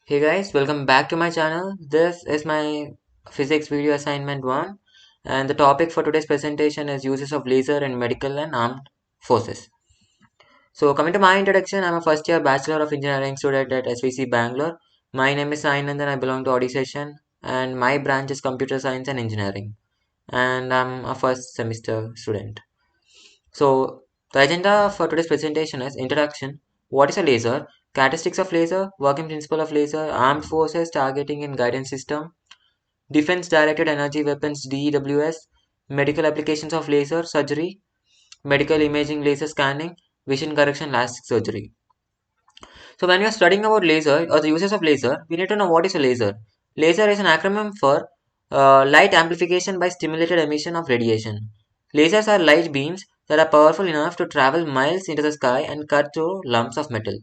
Hey guys, welcome back to my channel. This is my physics video assignment 1 and the topic for today's presentation is uses of laser in medical and armed forces. So coming to my introduction, I'm a first year Bachelor of Engineering student at SVC Bangalore. My name is Sainand and I belong to Audi session and my branch is Computer Science and Engineering and I'm a first semester student. So the agenda for today's presentation is introduction, what is a laser, characteristics of laser, working principle of laser, armed forces, targeting and guidance system, defense directed energy weapons DEWS, medical applications of laser surgery, medical imaging laser scanning, vision correction LASIK surgery. So when we are studying about laser or the uses of laser, we need to know what is a laser. Laser is an acronym for light amplification by stimulated emission of radiation. Lasers are light beams that are powerful enough to travel miles into the sky and cut through lumps of metal.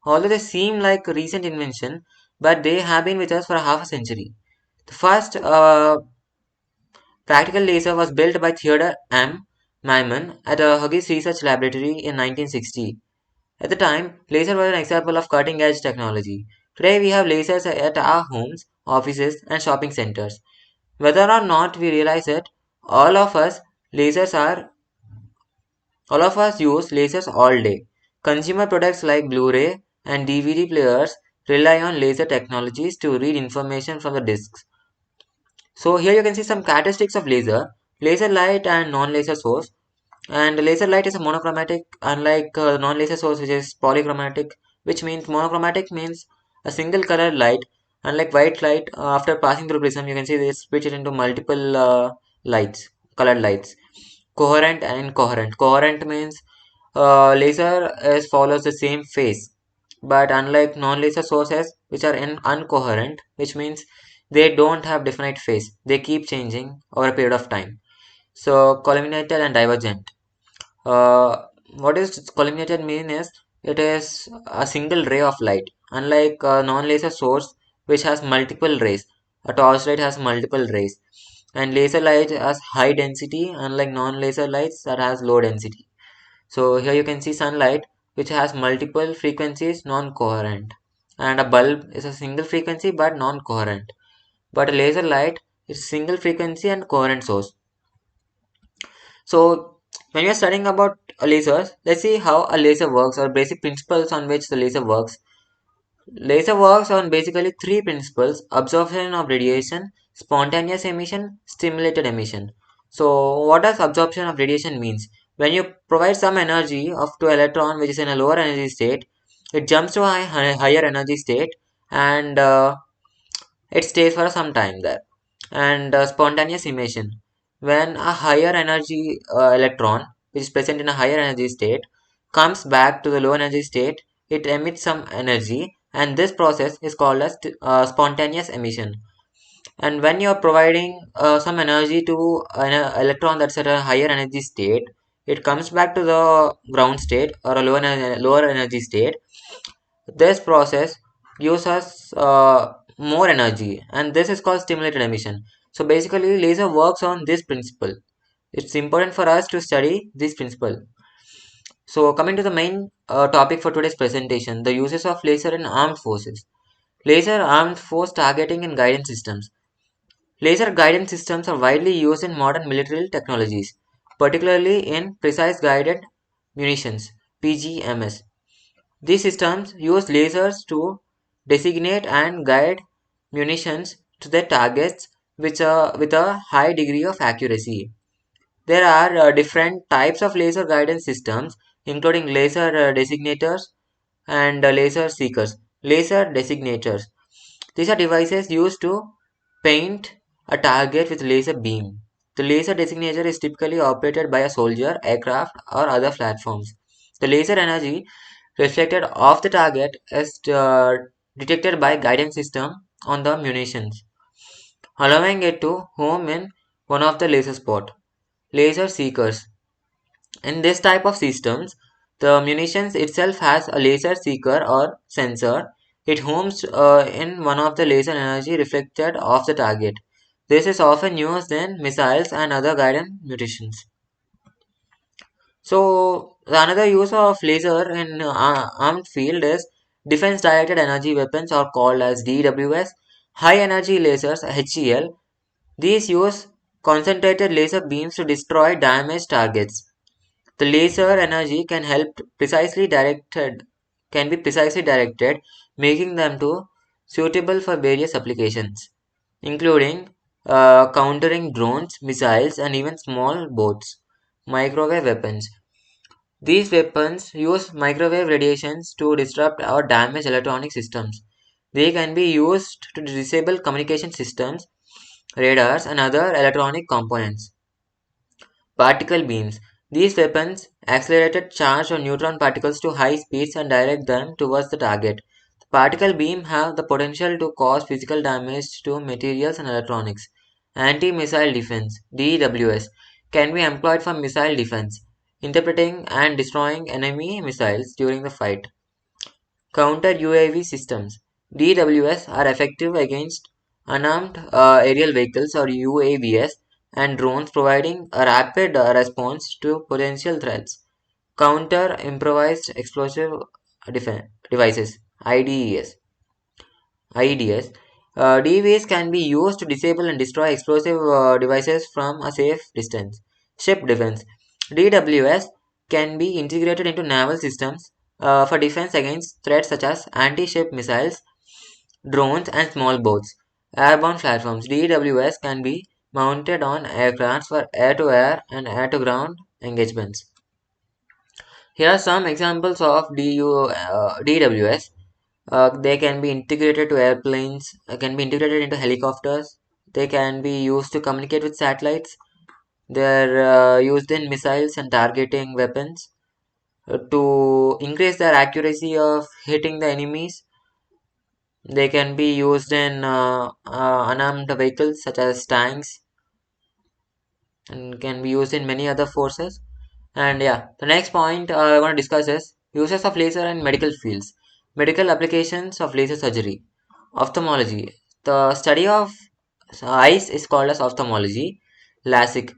Although they seem like a recent invention, but they have been with us for half a century. The first practical laser was built by Theodore M. Nyman at a Hughes Research Laboratory in 1960. At the time, lasers were an example of cutting edge technology. Today, we have lasers at our homes, offices, and shopping centers. Whether or not we realize it, all of us lasers are all of us use lasers all day. Consumer products like Blu-ray and DVD players rely on laser technologies to read information from the discs. So here you can see some characteristics of laser, laser light and non-laser source. And laser light is a monochromatic, unlike non-laser source, which is polychromatic, which means monochromatic means a single color light. Unlike white light, after passing through prism, you can see they switch it into multiple lights, colored lights. Coherent and incoherent. Coherent means laser is follows the same phase, but unlike non-laser sources, which are uncoherent, which means they don't have definite phase. They keep changing over a period of time. So collimated and divergent. Uh, what is collimated mean is it is a single ray of light, unlike a non-laser source which has multiple rays. A torchlight has multiple rays, and laser light has high density, unlike non-laser lights that has low density. So here you can see sunlight, which has multiple frequencies, non-coherent, and a bulb is a single frequency but non-coherent. But a laser light is single frequency and coherent source. So when we are studying about lasers, let's see how a laser works or basic principles on which the laser works. Laser works on basically three principles: absorption of radiation, spontaneous emission, stimulated emission. So what does absorption of radiation means? When you provide some energy of to electron which is in a lower energy state, it jumps to a higher energy state and it stays for some time there. And spontaneous emission, when a higher energy electron which is present in a higher energy state comes back to the low energy state, it emits some energy and this process is called as spontaneous emission. And when you are providing some energy to an electron that's at a higher energy state, it comes back to the ground state or a lower energy state. This process gives us more energy and this is called stimulated emission. So basically laser works on this principle. It's important for us to study this principle. So coming to the main topic for today's presentation, the uses of laser in armed forces. Laser armed force targeting and guidance systems. Laser guidance systems are widely used in modern military technologies, particularly in precise guided munitions (PGMs). These systems use lasers to designate and guide munitions to their targets with a high degree of accuracy. There are different types of laser guidance systems, including laser designators and laser seekers. Laser designators. These are devices used to paint a target with laser beam. The laser designator is typically operated by a soldier, aircraft, or other platforms. The laser energy reflected off the target is detected by guidance system on the munitions, allowing it to home in one of the laser spot. Laser seekers. In this type of systems, the munitions itself has a laser seeker or sensor. It homes in one of the laser energy reflected off the target. This is often used in missiles and other guided munitions. So another use of laser in armed field is Defense directed energy weapons are called as DWS. High energy lasers HEL. These use concentrated laser beams to destroy damaged targets. The laser energy can be precisely directed, making them to suitable for various applications, including countering drones, missiles, and even small boats. Microwave weapons. These weapons use microwave radiations to disrupt or damage electronic systems. They can be used to disable communication systems, radars, and other electronic components. Particle beams. These weapons accelerated charged or neutron particles to high speeds and direct them towards the target. The particle beam have the potential to cause physical damage to materials and electronics. Anti-missile defense (DWS) can be employed for missile defense, interpreting and destroying enemy missiles during the fight. Counter UAV systems (DWS) are effective against unarmed aerial vehicles or UAVs and drones, providing a rapid response to potential threats. Counter improvised explosive devices (IDES). IEDs. DVs can be used to disable and destroy explosive devices from a safe distance. Ship defense. DWS can be integrated into naval systems for defense against threats such as anti-ship missiles, drones, and small boats. Airborne platforms. DWS can be mounted on aircraft for air-to-air and air-to-ground engagements. Here are some examples of DWS. They can be integrated to airplanes, can be integrated into helicopters. They can be used to communicate with satellites. They're used in missiles and targeting weapons to increase their accuracy of hitting the enemies. They can be used in unarmed vehicles such as tanks and can be used in many other forces. And yeah, the next point I want to discuss is uses of laser in medical fields, medical applications of laser surgery, ophthalmology. The study of eyes is called as ophthalmology. LASIK.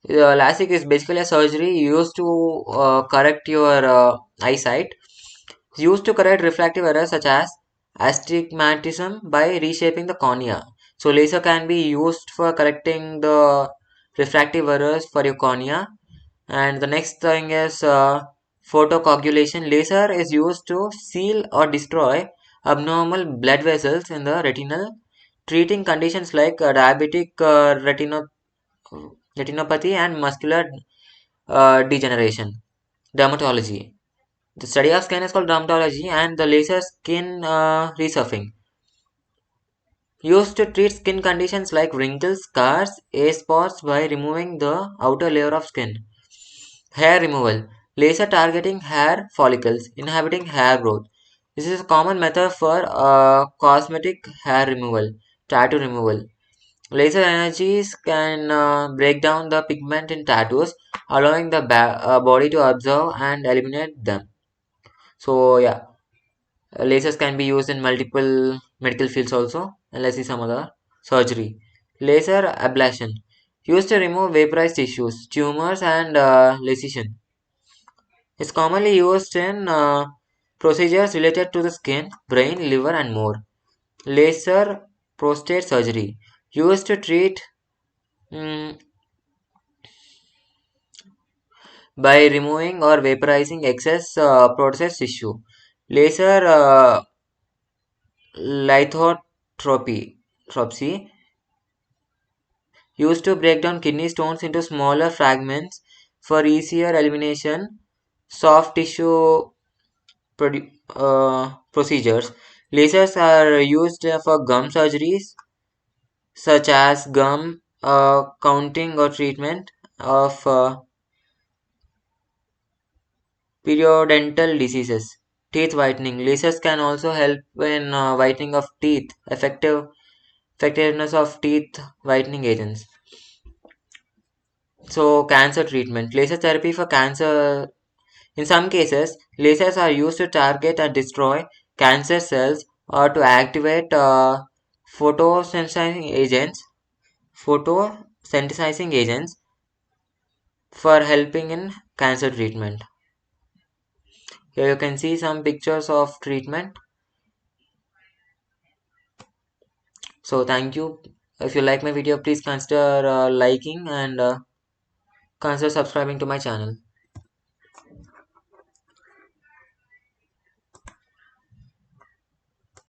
LASIK is basically a surgery used to correct your eyesight. It's used to correct refractive errors such as astigmatism by reshaping the cornea. So laser can be used for correcting the refractive errors for your cornea. And the next thing is photocoagulation. Laser is used to seal or destroy abnormal blood vessels in the retinal, treating conditions like diabetic retinopathy and muscular degeneration. Dermatology. The study of skin is called dermatology, and the laser skin resurfacing used to treat skin conditions like wrinkles, scars, age spots by removing the outer layer of skin. Hair removal. Laser targeting hair follicles, inhibiting hair growth. This is a common method for cosmetic hair removal, tattoo removal. Laser energies can break down the pigment in tattoos, allowing the body to absorb and eliminate them. So yeah, lasers can be used in multiple medical fields also. And let's see some other surgery. Laser ablation used to remove vaporized tissues, tumors, and lesion. Is commonly used in procedures related to the skin, brain, liver, and more. Laser prostate surgery used to treat mm, by removing or vaporizing excess processed tissue. Laser lithotropy used to break down kidney stones into smaller fragments for easier elimination. Soft tissue procedures. Lasers are used for gum surgeries such as gum counting or treatment of periodontal diseases. Teeth whitening. Lasers can also help in whitening of teeth. Effectiveness of teeth whitening agents. So cancer treatment. Laser therapy for cancer. In some cases, lasers are used to target and destroy cancer cells or to activate photosensitizing agents, photosensitizing agents for helping in cancer treatment. Here you can see some pictures of treatment. So thank you. If you like my video, please consider liking and consider subscribing to my channel.